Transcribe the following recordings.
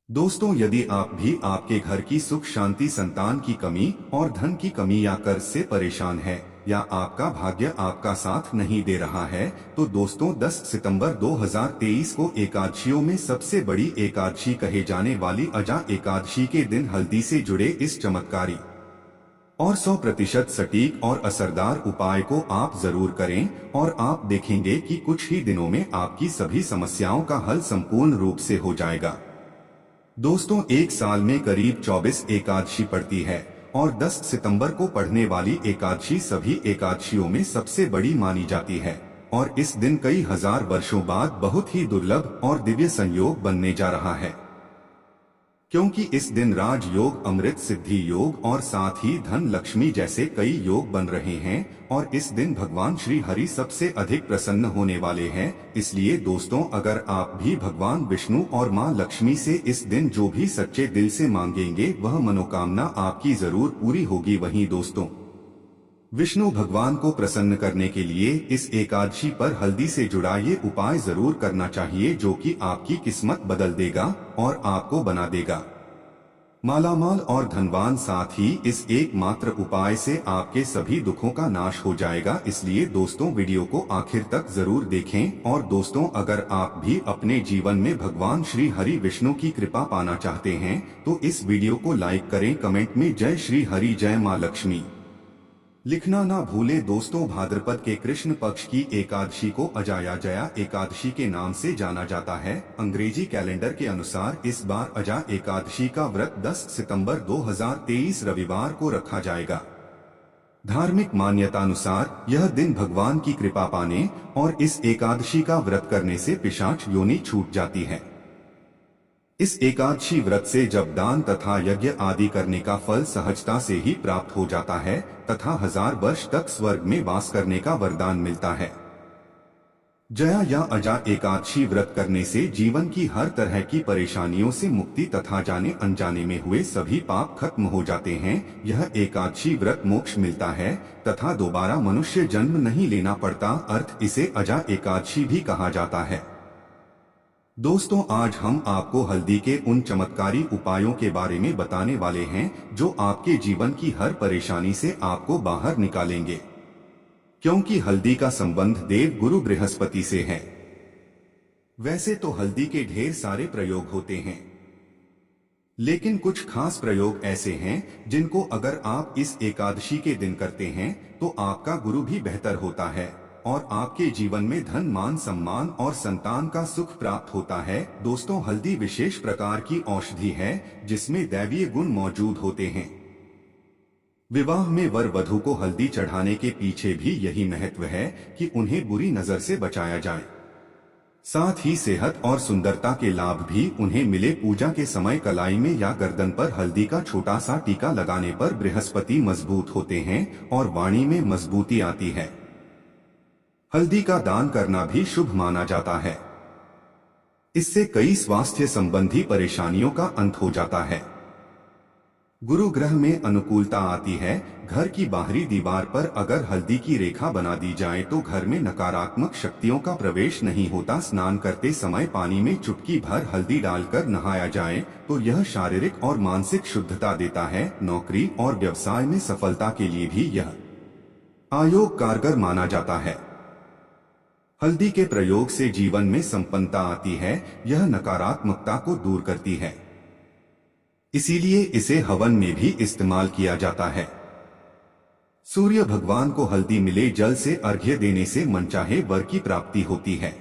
दोस्तों, यदि आप भी आपके घर की सुख शांति, संतान की कमी और धन की कमी या कर्ज से परेशान है या आपका भाग्य आपका साथ नहीं दे रहा है, तो दोस्तों 10 सितंबर 2023 को एकादशियों में सबसे बड़ी एकादशी कहे जाने वाली अजा एकादशी के दिन हल्दी से जुड़े इस चमत्कारी और 100% सटीक और असरदार उपाय को आप जरूर करें और आप देखेंगे कि कुछ ही दिनों में आपकी सभी समस्याओं का हल संपूर्ण रूप से हो जाएगा। दोस्तों, एक साल में करीब 24 एकादशी पड़ती है और 10 सितंबर को पढ़ने वाली एकादशी सभी एकादशियों में सबसे बड़ी मानी जाती है और इस दिन कई हजार वर्षों बाद बहुत ही दुर्लभ और दिव्य संयोग बनने जा रहा है, क्योंकि इस दिन राज योग, अमृत सिद्धि योग और साथ ही धन लक्ष्मी जैसे कई योग बन रहे हैं और इस दिन भगवान श्री हरि सबसे अधिक प्रसन्न होने वाले हैं। इसलिए दोस्तों, अगर आप भी भगवान विष्णु और मां लक्ष्मी से इस दिन जो भी सच्चे दिल से मांगेंगे वह मनोकामना आपकी जरूर पूरी होगी। वहीं दोस्तों, विष्णु भगवान को प्रसन्न करने के लिए इस एकादशी पर हल्दी से जुड़ा ये उपाय जरूर करना चाहिए, जो कि आपकी किस्मत बदल देगा और आपको बना देगा मालामाल और धनवान। साथ ही इस एकमात्र उपाय से आपके सभी दुखों का नाश हो जाएगा। इसलिए दोस्तों, वीडियो को आखिर तक जरूर देखें। और दोस्तों, अगर आप भी अपने जीवन में भगवान श्री हरि विष्णु की कृपा पाना चाहते हैं तो इस वीडियो को लाइक करें, कमेंट में जय श्री हरि, जय माँ लक्ष्मी लिखना ना भूलें। दोस्तों, भाद्रपद के कृष्ण पक्ष की एकादशी को अजाया जया एकादशी के नाम से जाना जाता है। अंग्रेजी कैलेंडर के अनुसार इस बार अजा एकादशी का व्रत 10 सितंबर 2023 रविवार को रखा जाएगा। धार्मिक मान्यता अनुसार यह दिन भगवान की कृपा पाने और इस एकादशी का व्रत करने से पिशाच योनि छूट जाती है। इस एकादशी व्रत से जब दान तथा यज्ञ आदि करने का फल सहजता से ही प्राप्त हो जाता है तथा 1000 वर्ष तक स्वर्ग में वास करने का वरदान मिलता है। जया या अजा एकादशी व्रत करने से जीवन की हर तरह की परेशानियों से मुक्ति तथा जाने अनजाने में हुए सभी पाप खत्म हो जाते हैं। यह एकादशी व्रत मोक्ष मिलता है तथा दोबारा मनुष्य जन्म नहीं लेना पड़ता, अर्थ इसे अजा एकादशी भी कहा जाता है। दोस्तों, आज हम आपको हल्दी के उन चमत्कारी उपायों के बारे में बताने वाले हैं जो आपके जीवन की हर परेशानी से आपको बाहर निकालेंगे, क्योंकि हल्दी का संबंध देव गुरु बृहस्पति से है। वैसे तो हल्दी के ढेर सारे प्रयोग होते हैं, लेकिन कुछ खास प्रयोग ऐसे हैं जिनको अगर आप इस एकादशी के दिन करते हैं तो आपका गुरु भी बेहतर होता है और आपके जीवन में धन, मान, सम्मान और संतान का सुख प्राप्त होता है। दोस्तों, हल्दी विशेष प्रकार की औषधि है जिसमें दैवीय गुण मौजूद होते हैं। विवाह में वर वधू को हल्दी चढ़ाने के पीछे भी यही महत्व है कि उन्हें बुरी नजर से बचाया जाए। साथ ही सेहत और सुंदरता के लाभ भी उन्हें मिले। पूजा के समय कलाई में या गर्दन पर हल्दी का छोटा सा टीका लगाने पर बृहस्पति मजबूत होते हैं और वाणी में मजबूती आती है। हल्दी का दान करना भी शुभ माना जाता है। इससे कई स्वास्थ्य संबंधी परेशानियों का अंत हो जाता है। गुरु ग्रह में अनुकूलता आती है। घर की बाहरी दीवार पर अगर हल्दी की रेखा बना दी जाए तो घर में नकारात्मक शक्तियों का प्रवेश नहीं होता। स्नान करते समय पानी में चुटकी भर हल्दी डालकर नहाया जाए तो यह शारीरिक और मानसिक शुद्धता देता है। नौकरी और व्यवसाय में सफलता के लिए भी यह आयोग कारगर माना जाता है। हल्दी के प्रयोग से जीवन में संपन्नता आती है। यह नकारात्मकता को दूर करती है, इसीलिए इसे हवन में भी इस्तेमाल किया जाता है। सूर्य भगवान को हल्दी मिले जल से अर्घ्य देने से मनचाहे वर की प्राप्ति होती है।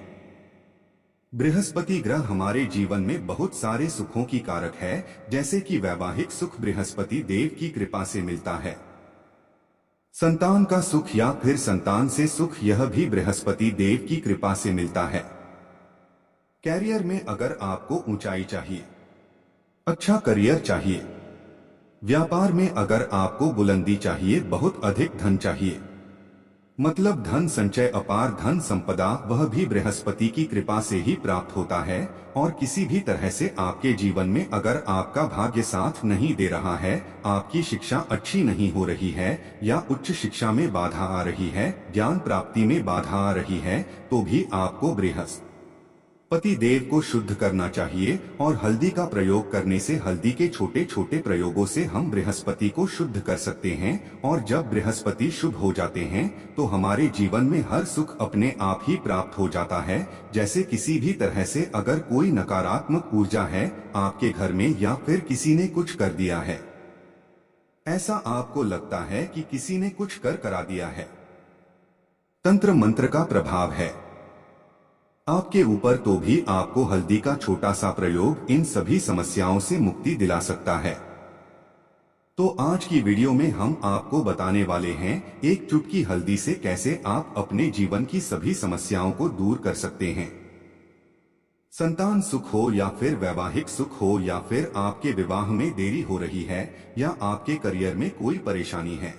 बृहस्पति ग्रह हमारे जीवन में बहुत सारे सुखों की कारक है, जैसे कि वैवाहिक सुख बृहस्पति देव की कृपा से मिलता है। संतान का सुख या फिर संतान से सुख, यह भी बृहस्पति देव की कृपा से मिलता है। कैरियर में अगर आपको ऊंचाई चाहिए, अच्छा करियर चाहिए, व्यापार में अगर आपको बुलंदी चाहिए, बहुत अधिक धन चाहिए, मतलब धन संचय, अपार धन संपदा, वह भी बृहस्पति की कृपा से ही प्राप्त होता है। और किसी भी तरह से आपके जीवन में अगर आपका भाग्य साथ नहीं दे रहा है, आपकी शिक्षा अच्छी नहीं हो रही है या उच्च शिक्षा में बाधा आ रही है, ज्ञान प्राप्ति में बाधा आ रही है, तो भी आपको बृहस्पति पति देव को शुद्ध करना चाहिए और हल्दी का प्रयोग करने से हल्दी के छोटे छोटे प्रयोगों से हम बृहस्पति को शुद्ध कर सकते हैं। और जब बृहस्पति शुभ हो जाते हैं तो हमारे जीवन में हर सुख अपने आप ही प्राप्त हो जाता है। जैसे किसी भी तरह से अगर कोई नकारात्मक ऊर्जा है आपके घर में या फिर किसी ने कुछ कर दिया है, ऐसा आपको लगता है कि किसी ने कुछ कर करा दिया है, तंत्र मंत्र का प्रभाव है आपके ऊपर, तो भी आपको हल्दी का छोटा सा प्रयोग इन सभी समस्याओं से मुक्ति दिला सकता है। तो आज की वीडियो में हम आपको बताने वाले हैं एक चुटकी हल्दी से कैसे आप अपने जीवन की सभी समस्याओं को दूर कर सकते हैं। संतान सुख हो या फिर वैवाहिक सुख हो या फिर आपके विवाह में देरी हो रही है या आपके करियर में कोई परेशानी है,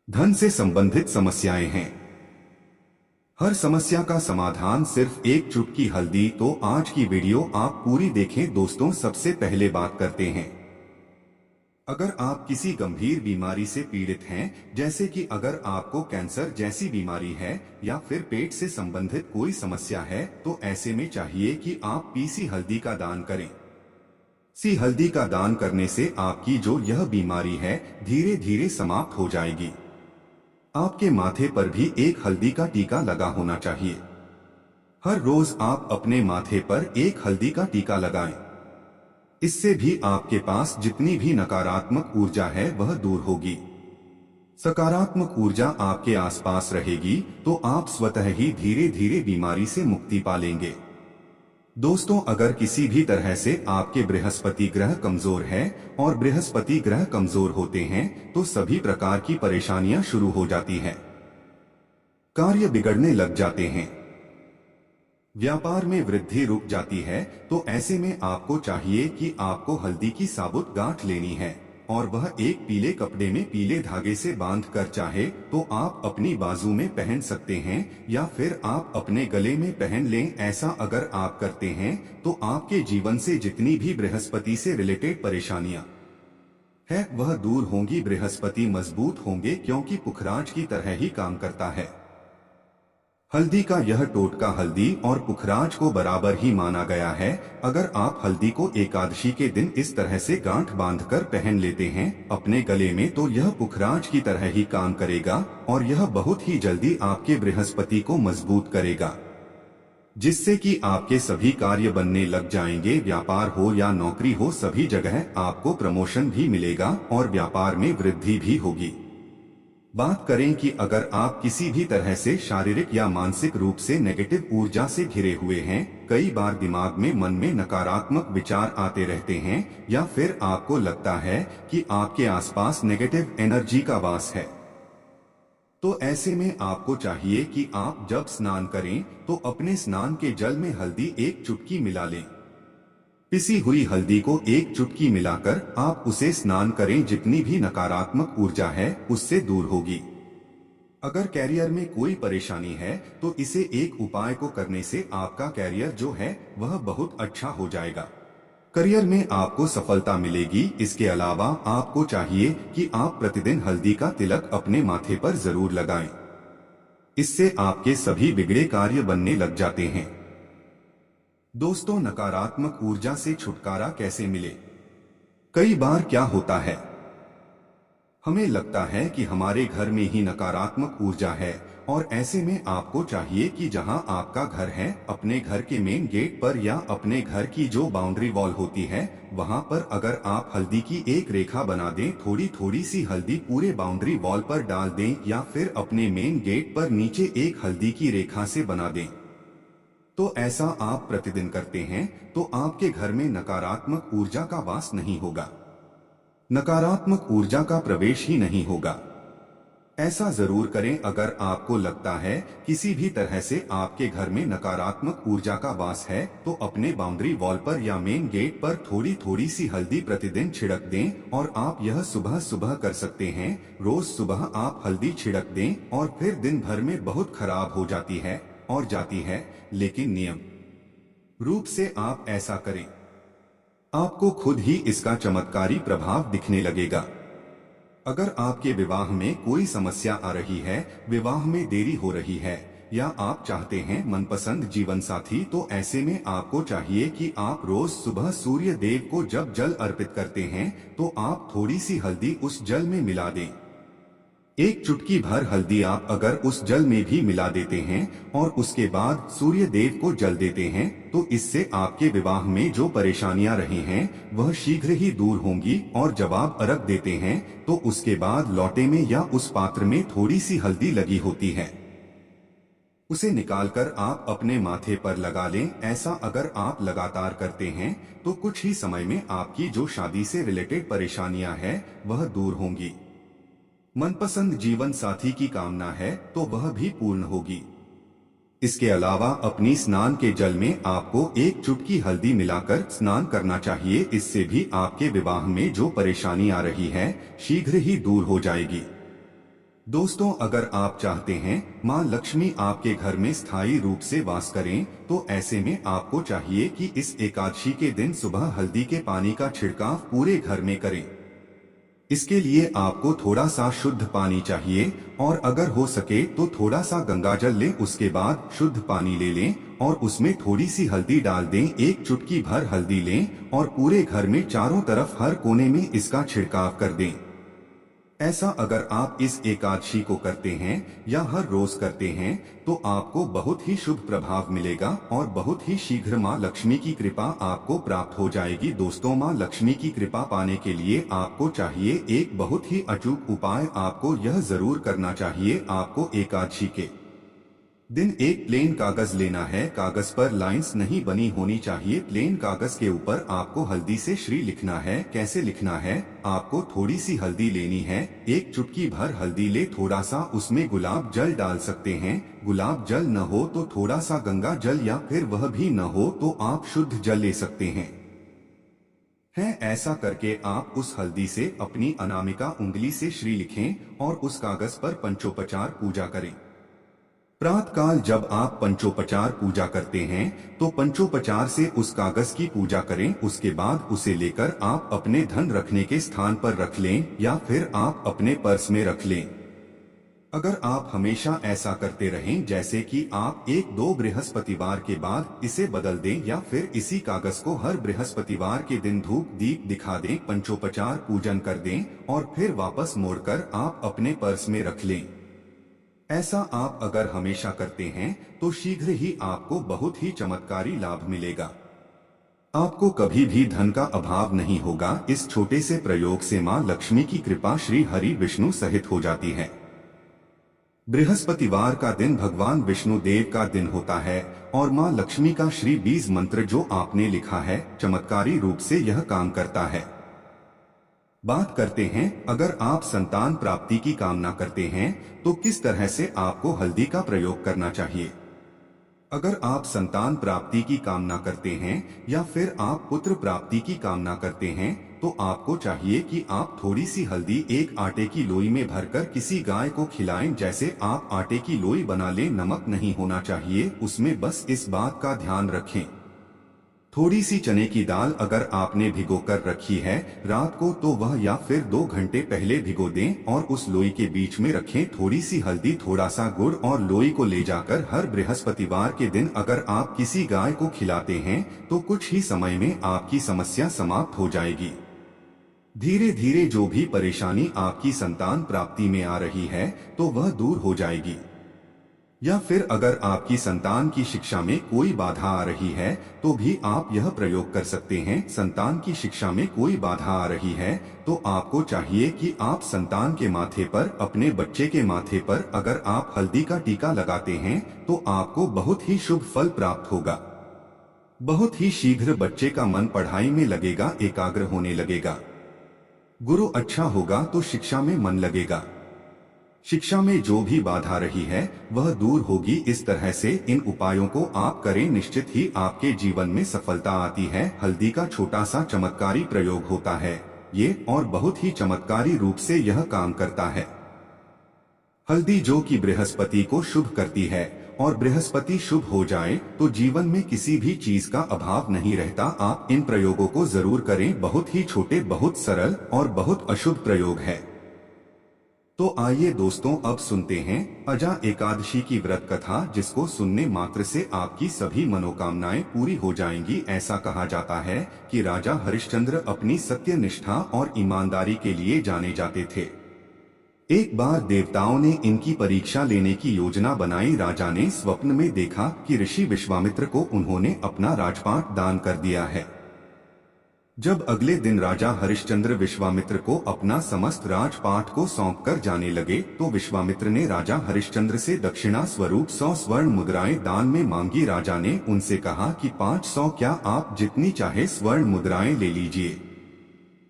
धन से संबंधित समस्याएं हैं, हर समस्या का समाधान सिर्फ एक चुटकी हल्दी। तो आज की वीडियो आप पूरी देखें। दोस्तों, सबसे पहले बात करते हैं, अगर आप किसी गंभीर बीमारी से पीड़ित हैं, जैसे कि अगर आपको कैंसर जैसी बीमारी है या फिर पेट से संबंधित कोई समस्या है, तो ऐसे में चाहिए कि आप पीसी हल्दी का दान करें। सी हल्दी का दान करने से आपकी जो यह बीमारी है धीरे धीरे समाप्त हो जाएगी। आपके माथे पर भी एक हल्दी का टीका लगा होना चाहिए। हर रोज आप अपने माथे पर एक हल्दी का टीका लगाएं। इससे भी आपके पास जितनी भी नकारात्मक ऊर्जा है वह दूर होगी, सकारात्मक ऊर्जा आपके आसपास रहेगी, तो आप स्वतः ही धीरे धीरे बीमारी से मुक्ति पालेंगे। दोस्तों, अगर किसी भी तरह से आपके बृहस्पति ग्रह कमजोर है और बृहस्पति ग्रह कमजोर होते हैं तो सभी प्रकार की परेशानियां शुरू हो जाती हैं, कार्य बिगड़ने लग जाते हैं, व्यापार में वृद्धि रुक जाती है। तो ऐसे में आपको चाहिए कि आपको हल्दी की साबुत गांठ लेनी है और वह एक पीले कपड़े में पीले धागे से बांध कर चाहे तो आप अपनी बाजू में पहन सकते हैं या फिर आप अपने गले में पहन लें। ऐसा अगर आप करते हैं तो आपके जीवन से जितनी भी बृहस्पति से रिलेटेड परेशानियां है वह दूर होंगी, बृहस्पति मजबूत होंगे, क्योंकि पुखराज की तरह ही काम करता है। हल्दी का यह टोटका हल्दी और पुखराज को बराबर ही माना गया है। अगर आप हल्दी को एकादशी के दिन इस तरह से गांठ बांधकर पहन लेते हैं अपने गले में, तो यह पुखराज की तरह ही काम करेगा और यह बहुत ही जल्दी आपके बृहस्पति को मजबूत करेगा, जिससे कि आपके सभी कार्य बनने लग जाएंगे। व्यापार हो या नौकरी हो, सभी जगह आपको प्रमोशन भी मिलेगा और व्यापार में वृद्धि भी होगी। बात करें कि अगर आप किसी भी तरह से शारीरिक या मानसिक रूप से नेगेटिव ऊर्जा से घिरे हुए हैं, कई बार दिमाग में मन में नकारात्मक विचार आते रहते हैं या फिर आपको लगता है कि आपके आसपास नेगेटिव एनर्जी का वास है, तो ऐसे में आपको चाहिए कि आप जब स्नान करें तो अपने स्नान के जल में हल्दी एक चुटकी मिला लें। पिसी हुई हल्दी को एक चुटकी मिलाकर आप उसे स्नान करें, जितनी भी नकारात्मक ऊर्जा है उससे दूर होगी। अगर कैरियर में कोई परेशानी है तो इसे एक उपाय को करने से आपका कैरियर जो है वह बहुत अच्छा हो जाएगा, करियर में आपको सफलता मिलेगी। इसके अलावा आपको चाहिए कि आप प्रतिदिन हल्दी का तिलक अपने माथे पर जरूर लगाएं, इससे आपके सभी बिगड़े कार्य बनने लग जाते हैं। दोस्तों, नकारात्मक ऊर्जा से छुटकारा कैसे मिले? कई बार क्या होता है, हमें लगता है कि हमारे घर में ही नकारात्मक ऊर्जा है और ऐसे में आपको चाहिए कि जहां आपका घर है अपने घर के मेन गेट पर या अपने घर की जो बाउंड्री वॉल होती है वहां पर अगर आप हल्दी की एक रेखा बना दें, थोड़ी थोड़ी सी हल्दी पूरे बाउंड्री वॉल पर डाल दें या फिर अपने मेन गेट पर नीचे एक हल्दी की रेखा से बना दें, तो ऐसा आप प्रतिदिन करते हैं तो आपके घर में नकारात्मक ऊर्जा का वास नहीं होगा, नकारात्मक ऊर्जा का प्रवेश ही नहीं होगा। ऐसा जरूर करें। अगर आपको लगता है किसी भी तरह से आपके घर में नकारात्मक ऊर्जा का वास है तो अपने बाउंड्री वॉल पर या मेन गेट पर थोड़ी थोड़ी सी हल्दी प्रतिदिन छिड़क दें और आप यह सुबह सुबह कर सकते हैं। रोज सुबह आप हल्दी छिड़क दें और फिर दिन भर में बहुत खराब हो जाती है और जाती है, लेकिन नियम रूप से आप ऐसा करें, आपको खुद ही इसका चमत्कारी प्रभाव दिखने लगेगा। अगर आपके विवाह में कोई समस्या आ रही है, विवाह में देरी हो रही है या आप चाहते हैं मनपसंद जीवन साथी, तो ऐसे में आपको चाहिए कि आप रोज सुबह सूर्य देव को जब जल अर्पित करते हैं तो आप थोड़ी सी हल्दी उस जल में मिला दें। एक चुटकी भर हल्दी आप अगर उस जल में भी मिला देते हैं और उसके बाद सूर्य देव को जल देते हैं तो इससे आपके विवाह में जो परेशानियां रही हैं वह शीघ्र ही दूर होंगी। और जब आप अर्घ देते हैं तो उसके बाद लौटे में या उस पात्र में थोड़ी सी हल्दी लगी होती है, उसे निकालकर आप अपने माथे पर लगा लें। ऐसा अगर आप लगातार करते हैं तो कुछ ही समय में आपकी जो शादी से रिलेटेड परेशानियां हैं वह दूर होंगी। मनपसंद जीवन साथी की कामना है तो वह भी पूर्ण होगी। इसके अलावा अपनी स्नान के जल में आपको एक चुटकी हल्दी मिलाकर स्नान करना चाहिए। इससे भी आपके विवाह में जो परेशानी आ रही है शीघ्र ही दूर हो जाएगी। दोस्तों, अगर आप चाहते हैं मां लक्ष्मी आपके घर में स्थायी रूप से वास करें तो ऐसे में आपको चाहिए कि इस एकादशी के दिन सुबह हल्दी के पानी का छिड़काव पूरे घर में करें। इसके लिए आपको थोड़ा सा शुद्ध पानी चाहिए और अगर हो सके तो थोड़ा सा गंगाजल लें। उसके बाद शुद्ध पानी ले लें और उसमें थोड़ी सी हल्दी डाल दें। एक चुटकी भर हल्दी लें और पूरे घर में चारों तरफ हर कोने में इसका छिड़काव कर दें। ऐसा अगर आप इस एकादशी को करते हैं या हर रोज करते हैं तो आपको बहुत ही शुभ प्रभाव मिलेगा और बहुत ही शीघ्र मां लक्ष्मी की कृपा आपको प्राप्त हो जाएगी। दोस्तों, मां लक्ष्मी की कृपा पाने के लिए आपको चाहिए एक बहुत ही अचूक उपाय। आपको यह जरूर करना चाहिए। आपको एकादशी के दिन एक प्लेन कागज लेना है। कागज पर लाइंस नहीं बनी होनी चाहिए। प्लेन कागज के ऊपर आपको हल्दी से श्री लिखना है। कैसे लिखना है? आपको थोड़ी सी हल्दी लेनी है, एक चुटकी भर हल्दी ले, थोड़ा सा उसमें गुलाब जल डाल सकते हैं। गुलाब जल न हो तो थोड़ा सा गंगा जल या फिर वह भी न हो तो आप शुद्ध जल ले सकते हैं। ऐसा करके आप उस हल्दी से अपनी अनामिका उंगली से श्री लिखें और उस कागज पर पंचोपचार पूजा करें। प्रातः काल जब आप पंचोपचार पूजा करते हैं तो पंचोपचार से उस कागज की पूजा करें। उसके बाद उसे लेकर आप अपने धन रखने के स्थान पर रख लें या फिर आप अपने पर्स में रख लें। अगर आप हमेशा ऐसा करते रहें, जैसे कि आप 1-2 बृहस्पतिवार के बाद इसे बदल दें या फिर इसी कागज को हर बृहस्पतिवार के दिन धूप दीप दिखा दें, पंचोपचार पूजन कर दें और फिर वापस मोड़कर आप अपने पर्स में रख लें। ऐसा आप अगर हमेशा करते हैं तो शीघ्र ही आपको बहुत ही चमत्कारी लाभ मिलेगा। आपको कभी भी धन का अभाव नहीं होगा। इस छोटे से प्रयोग से मां लक्ष्मी की कृपा श्री हरि विष्णु सहित हो जाती है। बृहस्पतिवार का दिन भगवान विष्णु देव का दिन होता है और मां लक्ष्मी का श्री बीज मंत्र जो आपने लिखा है चमत्कारी रूप से यह काम करता है। बात करते हैं, अगर आप संतान प्राप्ति की कामना करते हैं तो किस तरह से आपको हल्दी का प्रयोग करना चाहिए। अगर आप संतान प्राप्ति की कामना करते हैं या फिर आप पुत्र प्राप्ति की कामना करते हैं तो आपको चाहिए कि आप थोड़ी सी हल्दी एक आटे की लोई में भरकर किसी गाय को खिलाएं। जैसे आप आटे की लोई बना लें, नमक नहीं होना चाहिए उसमें, बस इस बात का ध्यान रखें। थोड़ी सी चने की दाल अगर आपने भिगोकर रखी है रात को तो वह या फिर 2 घंटे पहले भिगो दें और उस लोई के बीच में रखें। थोड़ी सी हल्दी, थोड़ा सा गुड़ और लोई को ले जाकर हर बृहस्पतिवार के दिन अगर आप किसी गाय को खिलाते हैं तो कुछ ही समय में आपकी समस्या समाप्त हो जाएगी। धीरे धीरे जो भी परेशानी आपकी संतान प्राप्ति में आ रही है तो वह दूर हो जाएगी। या फिर अगर आपकी संतान की शिक्षा में कोई बाधा आ रही है तो भी आप यह प्रयोग कर सकते हैं। संतान की शिक्षा में कोई बाधा आ रही है तो आपको चाहिए कि आप संतान के माथे पर, अपने बच्चे के माथे पर अगर आप हल्दी का टीका लगाते हैं तो आपको बहुत ही शुभ फल प्राप्त होगा। बहुत ही शीघ्र बच्चे का मन पढ़ाई में लगेगा, एकाग्र होने लगेगा। गुरु अच्छा होगा तो शिक्षा में मन लगेगा। शिक्षा में जो भी बाधा रही है वह दूर होगी। इस तरह से इन उपायों को आप करें, निश्चित ही आपके जीवन में सफलता आती है। हल्दी का छोटा सा चमत्कारी प्रयोग होता है ये और बहुत ही चमत्कारी रूप से यह काम करता है। हल्दी जो कि बृहस्पति को शुभ करती है और बृहस्पति शुभ हो जाए तो जीवन में किसी भी चीज का अभाव नहीं रहता। आप इन प्रयोगों को जरूर करें। बहुत ही छोटे, बहुत सरल और बहुत अशुभ प्रयोग है। तो आइए दोस्तों अब सुनते हैं अजा एकादशी की व्रत कथा, जिसको सुनने मात्र से आपकी सभी मनोकामनाएं पूरी हो जाएंगी। ऐसा कहा जाता है कि राजा हरिश्चंद्र अपनी सत्य निष्ठा और ईमानदारी के लिए जाने जाते थे। एक बार देवताओं ने इनकी परीक्षा लेने की योजना बनाई। राजा ने स्वप्न में देखा कि ऋषि विश्वामित्र को उन्होंने अपना राजपाट दान कर दिया है। जब अगले दिन राजा हरिश्चंद्र विश्वामित्र को अपना समस्त राजपाट को सौंपकर जाने लगे, तो विश्वामित्र ने राजा हरिश्चंद्र से दक्षिणा स्वरूप 100 स्वर्ण मुद्राएं दान में मांगी। राजा ने उनसे कहा कि 500 क्या, आप जितनी चाहे स्वर्ण मुद्राएं ले लीजिए।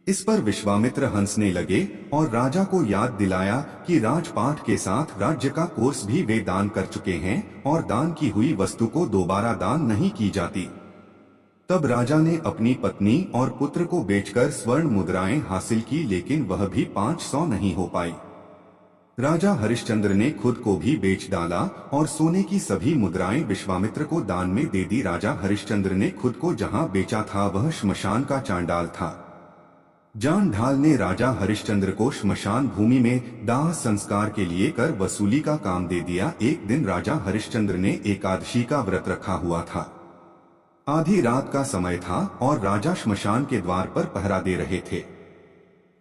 इस पर विश्वामित्र हंसने लगे और राजा को याद दिलाया कि राजपाट के साथ राज्य का कोष भी वे दान कर चुके हैं और दान की हुई वस्तु को दोबारा दान नहीं की जाती। तब राजा ने अपनी पत्नी और पुत्र को बेचकर स्वर्ण मुद्राएं हासिल की, लेकिन वह भी 500 नहीं हो पाई। राजा हरिश्चंद्र ने खुद को भी बेच डाला और सोने की सभी मुद्राएं विश्वामित्र को दान में दे दी। राजा हरिश्चंद्र ने खुद को जहां बेचा था वह श्मशान का चांडाल था। जान-ढाल ने राजा हरिश्चंद्र को श्मशान भूमि में दाह संस्कार के लिए कर वसूली का काम दे दिया। एक दिन राजा हरिश्चंद्र ने एकादशी का व्रत रखा हुआ था। आधी रात का समय था और राजा श्मशान के द्वार पर पहरा दे रहे थे।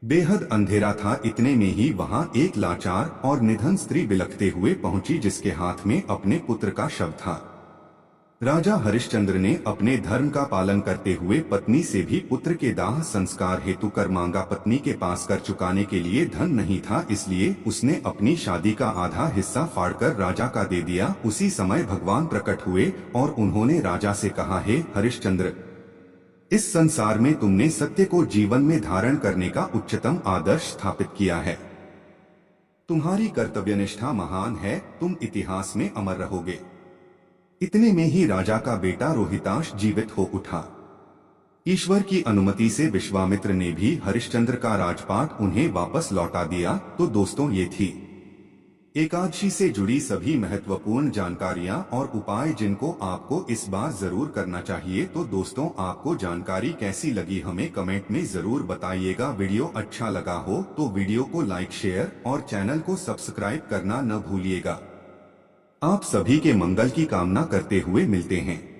बेहद अंधेरा था। इतने में ही वहां एक लाचार और निधन स्त्री बिलखते हुए पहुंची, जिसके हाथ में अपने पुत्र का शव था। राजा हरिश्चंद्र ने अपने धर्म का पालन करते हुए पत्नी से भी पुत्र के दाह संस्कार हेतु कर मांगा। पत्नी के पास कर चुकाने के लिए धन नहीं था, इसलिए उसने अपनी शादी का आधा हिस्सा फाड़कर राजा का दे दिया। उसी समय भगवान प्रकट हुए और उन्होंने राजा से कहा, हे हरिश्चंद्र, इस संसार में तुमने सत्य को जीवन में धारण करने का उच्चतम आदर्श स्थापित किया है। तुम्हारी कर्तव्यनिष्ठा महान है, तुम इतिहास में अमर रहोगे। इतने में ही राजा का बेटा रोहिताश जीवित हो उठा। ईश्वर की अनुमति से विश्वामित्र ने भी हरिश्चंद्र का राजपाट उन्हें वापस लौटा दिया। तो दोस्तों, ये थी एकादशी से जुड़ी सभी महत्वपूर्ण जानकारियां और उपाय, जिनको आपको इस बार जरूर करना चाहिए। तो दोस्तों, आपको जानकारी कैसी लगी हमें कमेंट में जरूर बताइएगा। वीडियो अच्छा लगा हो तो वीडियो को लाइक, शेयर और चैनल को सब्सक्राइब करना न भूलिएगा। आप सभी के मंगल की कामना करते हुए मिलते हैं।